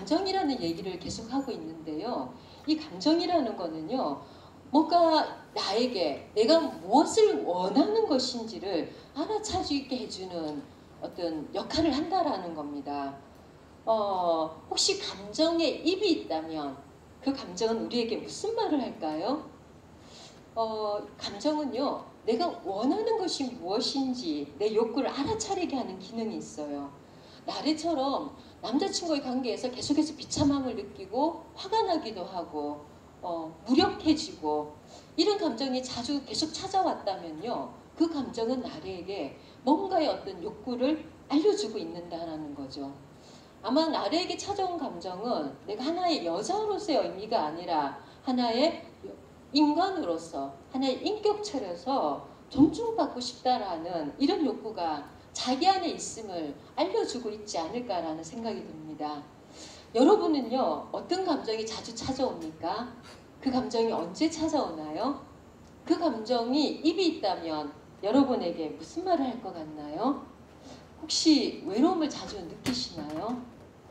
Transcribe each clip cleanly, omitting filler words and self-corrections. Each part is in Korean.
감정이라는 얘기를 계속 하고 있는데요. 이 감정이라는 거는요. 뭔가 나에게 내가 무엇을 원하는 것인지를 알아차리게 해주는 어떤 역할을 한다라는 겁니다. 혹시 감정에 입이 있다면 그 감정은 우리에게 무슨 말을 할까요? 감정은요, 내가 원하는 것이 무엇인지 내 욕구를 알아차리게 하는 기능이 있어요. 나래처럼 남자친구의 관계에서 계속해서 비참함을 느끼고 화가 나기도 하고 무력해지고 이런 감정이 자주 계속 찾아왔다면요, 그 감정은 나래에게 뭔가의 어떤 욕구를 알려주고 있는다라는 거죠. 아마 나래에게 찾아온 감정은 내가 하나의 여자로서의 의미가 아니라 하나의 인간으로서 하나의 인격체로서 존중받고 싶다라는 이런 욕구가 자기 안에 있음을 알려주고 있지 않을까라는 생각이 듭니다. 여러분은요, 어떤 감정이 자주 찾아옵니까? 그 감정이 언제 찾아오나요? 그 감정이 입이 있다면 여러분에게 무슨 말을 할 것 같나요? 혹시 외로움을 자주 느끼시나요?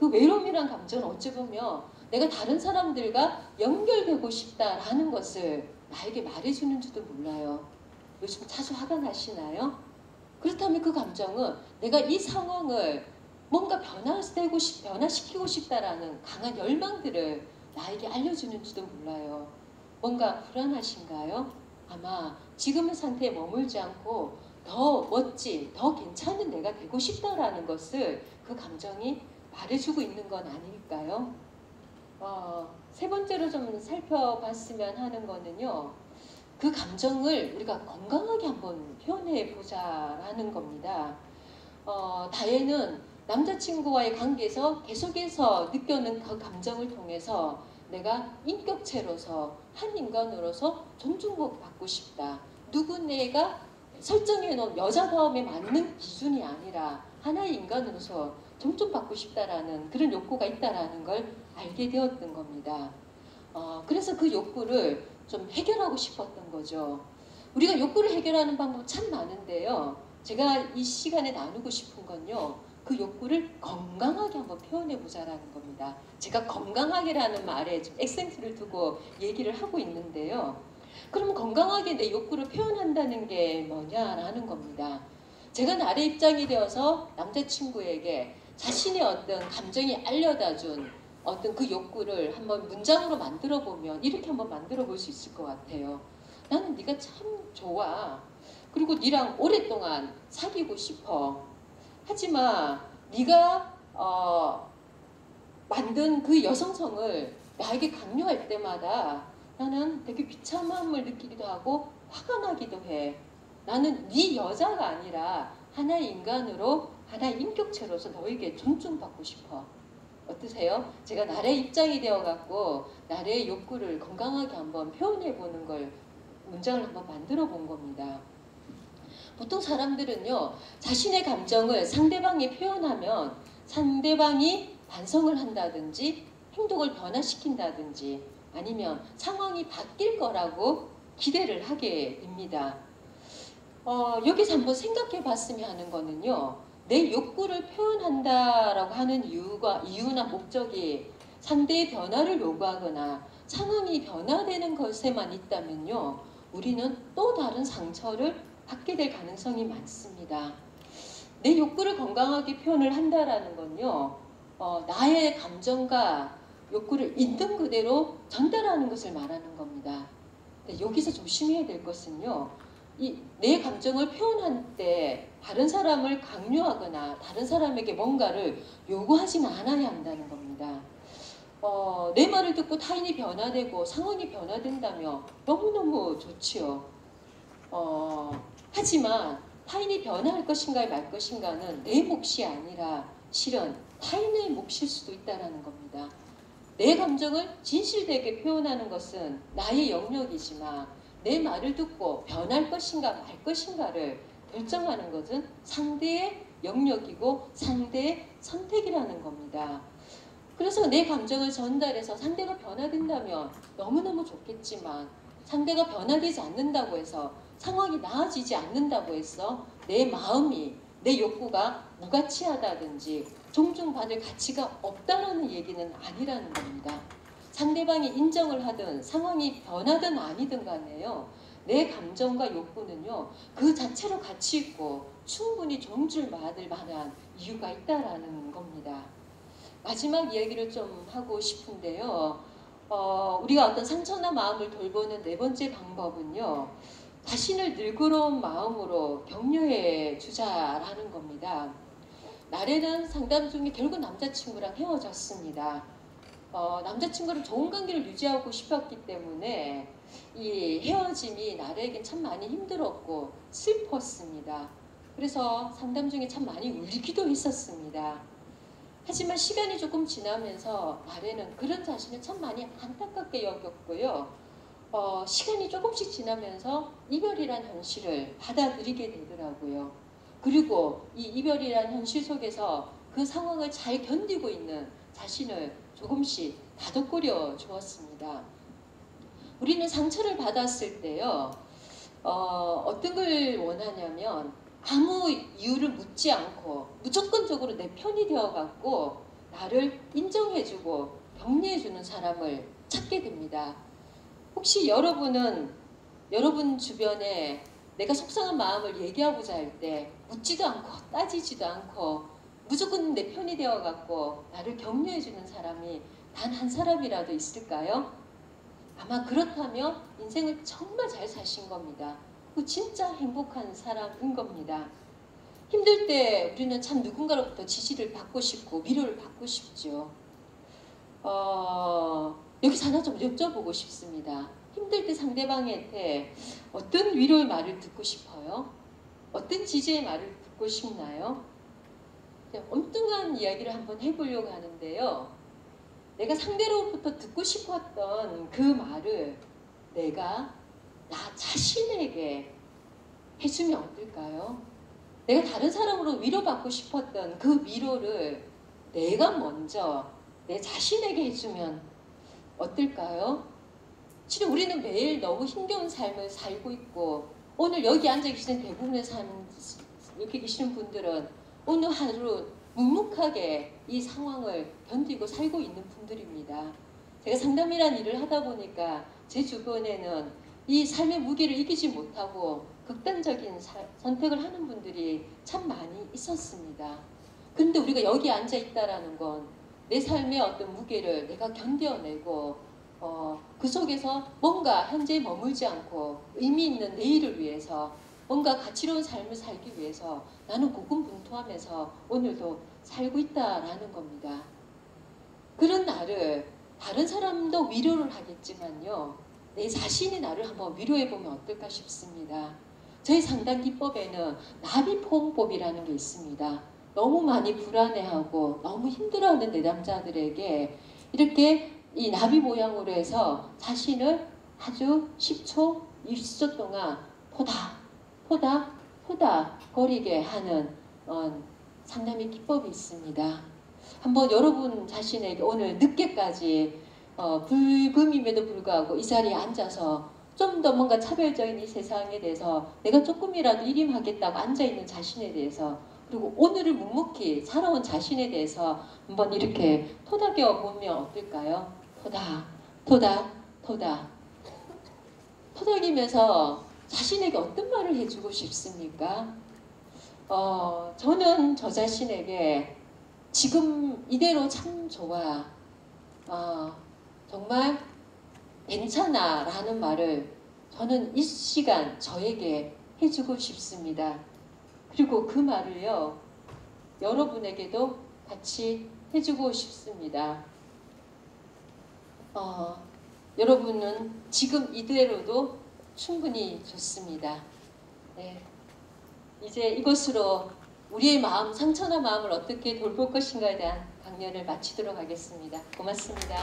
그 외로움이란 감정은 어찌 보면 내가 다른 사람들과 연결되고 싶다라는 것을 나에게 말해주는지도 몰라요. 요즘 자주 화가 나시나요? 그렇다면 그 감정은 내가 이 상황을 뭔가 변화시키고 싶다라는 강한 열망들을 나에게 알려주는지도 몰라요. 뭔가 불안하신가요? 아마 지금의 상태에 머물지 않고 더 멋진, 더 괜찮은 내가 되고 싶다라는 것을 그 감정이 말해주고 있는 건 아닐까요? 세 번째로 좀 살펴봤으면 하는 거는요. 그 감정을 우리가 건강하게 한번 표현해 보자라는 겁니다. 다혜는 남자친구와의 관계에서 계속해서 느껴는 그 감정을 통해서 내가 인격체로서 한 인간으로서 존중받고 싶다. 누구네가 설정해놓은 여자다움에 맞는 기준이 아니라 하나의 인간으로서 존중받고 싶다라는 그런 욕구가 있다라는 걸 알게 되었던 겁니다. 그래서 그 욕구를 좀 해결하고 싶었던 거죠. 우리가 욕구를 해결하는 방법 참 많은데요. 제가 이 시간에 나누고 싶은 건요. 그 욕구를 건강하게 한번 표현해 보자라는 겁니다. 제가 건강하게라는 말에 좀 액센트를 두고 얘기를 하고 있는데요. 그럼 건강하게 내 욕구를 표현한다는 게 뭐냐라는 겁니다. 제가 나의 입장이 되어서 남자친구에게 자신의 어떤 감정이 알려다준 어떤 그 욕구를 한번 문장으로 만들어 보면 이렇게 한번 만들어 볼 수 있을 것 같아요. 나는 네가 참 좋아. 그리고 네랑 오랫동안 사귀고 싶어. 하지만 네가 만든 그 여성성을 나에게 강요할 때마다 나는 되게 비참함을 느끼기도 하고 화가 나기도 해. 나는 네 여자가 아니라 하나의 인간으로 하나의 인격체로서 너에게 존중받고 싶어. 어떠세요? 제가 나의 입장이 되어갖고 나의 욕구를 건강하게 한번 표현해보는 걸 문장을 한번 만들어 본 겁니다. 보통 사람들은요, 자신의 감정을 상대방에 표현하면 상대방이 반성을 한다든지 행동을 변화시킨다든지 아니면 상황이 바뀔 거라고 기대를 하게 됩니다. 여기서 한번 생각해 봤으면 하는 거는요, 내 욕구를 표현한다라고 하는 이유나 목적이 상대의 변화를 요구하거나 상황이 변화되는 것에만 있다면요, 우리는 또 다른 상처를 받게 될 가능성이 많습니다. 내 욕구를 건강하게 표현을 한다라는 건요, 나의 감정과 욕구를 있는 그대로 전달하는 것을 말하는 겁니다. 근데 여기서 조심해야 될 것은요, 내 감정을 표현할 때 다른 사람을 강요하거나 다른 사람에게 뭔가를 요구하지는 않아야 한다는 겁니다. 내 말을 듣고 타인이 변화되고 상황이 변화된다면 너무너무 좋지요. 하지만 타인이 변화할 것인가 말 것인가는 내 몫이 아니라 실은 타인의 몫일 수도 있다는 겁니다. 내 감정을 진실되게 표현하는 것은 나의 영역이지만 내 말을 듣고 변할 것인가 말 것인가를 결정하는 것은 상대의 영역이고 상대의 선택이라는 겁니다. 그래서 내 감정을 전달해서 상대가 변화된다면 너무너무 좋겠지만 상대가 변화되지 않는다고 해서 상황이 나아지지 않는다고 해서 내 마음이 내 욕구가 무가치하다든지 존중받을 가치가 없다라는 얘기는 아니라는 겁니다. 상대방이 인정을 하든 상황이 변하든 아니든 간에요. 내 감정과 욕구는요. 그 자체로 가치 있고 충분히 존중받을 만한 이유가 있다라는 겁니다. 마지막 이야기를 좀 하고 싶은데요. 우리가 어떤 상처나 마음을 돌보는 네 번째 방법은요. 자신을 늘그러운 마음으로 격려해 주자라는 겁니다. 나래는 상담 중에 결국 남자친구랑 헤어졌습니다. 남자친구랑 좋은 관계를 유지하고 싶었기 때문에 이 헤어짐이 나래에겐 참 많이 힘들었고 슬펐습니다. 그래서 상담 중에 참 많이 울기도 했었습니다. 하지만 시간이 조금 지나면서 나래는 그런 자신을 참 많이 안타깝게 여겼고요. 시간이 조금씩 지나면서 이별이란 현실을 받아들이게 되더라고요. 그리고 이 이별이란 현실 속에서 그 상황을 잘 견디고 있는 자신을 조금씩 다독거려 주었습니다. 우리는 상처를 받았을 때요. 어떤 걸 원하냐면 아무 이유를 묻지 않고 무조건적으로 내 편이 되어갖고 나를 인정해주고 격려해주는 사람을 찾게 됩니다. 혹시 여러분은 여러분 주변에 내가 속상한 마음을 얘기하고자 할 때 묻지도 않고 따지지도 않고 무조건 내 편이 되어갖고 나를 격려해주는 사람이 단 한 사람이라도 있을까요? 아마 그렇다면 인생을 정말 잘 사신 겁니다. 그 진짜 행복한 사람인 겁니다. 힘들 때 우리는 참 누군가로부터 지지를 받고 싶고 위로를 받고 싶죠. 여기서 하나 좀 여쭤보고 싶습니다. 힘들 때 상대방한테 어떤 위로의 말을 듣고 싶어요? 어떤 지지의 말을 듣고 싶나요? 엉뚱한 이야기를 한번 해보려고 하는데요. 내가 상대로부터 듣고 싶었던 그 말을 내가 나 자신에게 해주면 어떨까요? 내가 다른 사람으로 위로받고 싶었던 그 위로를 내가 먼저 내 자신에게 해주면 어떨까요? 실은 우리는 매일 너무 힘겨운 삶을 살고 있고 오늘 여기 앉아 계시는 대부분의 이렇게 계시는 분들은 오늘 하루 묵묵하게 이 상황을 견디고 살고 있는 분들입니다. 제가 상담이라는 일을 하다 보니까 제 주변에는 이 삶의 무게를 이기지 못하고 극단적인 선택을 하는 분들이 참 많이 있었습니다. 그런데 우리가 여기 앉아 있다라는 건 내 삶의 어떤 무게를 내가 견뎌내고 그 속에서 뭔가 현재에 머물지 않고 의미 있는 내일을 위해서 뭔가 가치로운 삶을 살기 위해서 나는 고군분투하면서 오늘도 살고 있다라는 겁니다. 그런 나를 다른 사람도 위로를 하겠지만요. 내 자신이 나를 한번 위로해보면 어떨까 싶습니다. 저희 상담 기법에는 나비포옹법이라는 게 있습니다. 너무 많이 불안해하고 너무 힘들어하는 내담자들에게 이렇게 이 나비 모양으로 해서 자신을 아주 10초, 20초 동안 포다 거리게 하는 상담의 기법이 있습니다. 한번 여러분 자신에게 오늘 늦게까지 불금임에도 불구하고 이 자리에 앉아서 좀 더 뭔가 차별적인 이 세상에 대해서 내가 조금이라도 일임하겠다고 앉아있는 자신에 대해서 그리고 오늘을 묵묵히 살아온 자신에 대해서 한번 이렇게 토닥여 보면 어떨까요? 토닥이면서 자신에게 어떤 말을 해주고 싶습니까? 저는 저 자신에게 지금 이대로 참 좋아. 정말 괜찮아 라는 말을 저는 이 시간 저에게 해주고 싶습니다. 그리고 그 말을요, 여러분에게도 같이 해주고 싶습니다. 여러분은 지금 이대로도 충분히 좋습니다. 네. 이제 이것으로 우리의 마음, 상처나 마음을 어떻게 돌볼 것인가에 대한 강연을 마치도록 하겠습니다. 고맙습니다.